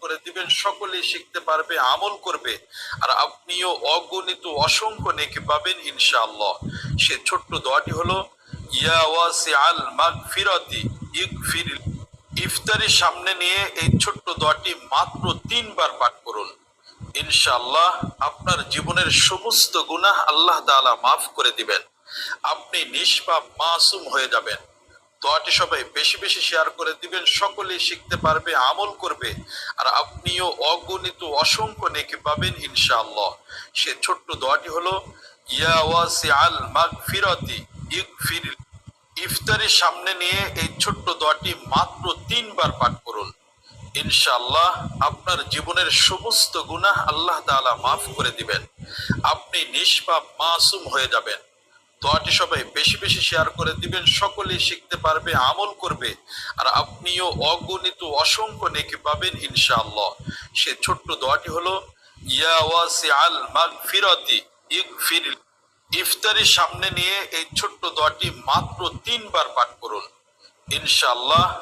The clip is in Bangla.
করে দিবেন, সকলেই শিখতে পারবে, আমল করবে, আর আপনিও অগণিত অসংখ্য নেকি পাবেন ইনশাআল্লাহ। সে ছোট্ট দোয়াটি হলো, ইয়া ওয়াসিআল মাগফিরাতি ইগফির। ইফতারির সামনে নিয়ে এই ছোট্ট দোয়াটি মাত্র 3 বার পাঠ করুন। ইনশাআল্লাহ আপনার জীবনের সমস্ত গুনাহ আল্লাহ তাআলা মাফ করে দিবেন, আপনি নিষ্পাপ মাসুম হয়ে যাবেন। দোয়াটি সবাই বেশি বেশি শেয়ার করে দিবেন, সকলেই শিখতে পারবে, আমল করবে, আর আপনিও অগণিত অসংখ্য নেকি পাবেন ইনশাআল্লাহ। সে ছোট্ট দোয়াটি হলো, ইয়া ওয়াসিআল মাগফিরাতি ইগফির। ইফতারির সামনে নিয়ে এই ছোট্ট দোয়াটি মাত্র 3 বার পাঠ করুন। ইনশাআল্লাহ আপনার জীবনের সমস্ত গুনাহ আল্লাহ তাআলা মাফ করে দিবেন, আপনি নিষ্পাপ মাসুম হয়ে যাবেন। দোয়াটি সবাই বেশি বেশি শেয়ার করে দিবেন, সকলেই শিখতে পারবে, আমল করবে, আর আপনিও অগণিত অসংখ্য নেকি পাবেন ইনশাআল্লাহ। সে ছোট্ট দোয়াটি হলো, ইয়া ওয়াসিআল মাগফিরাতি ইগফির। ইফতারির সামনে নিয়ে এই ছোট্ট দোয়াটি মাত্র 3 বার পাঠ করুন। ইনশাআল্লাহ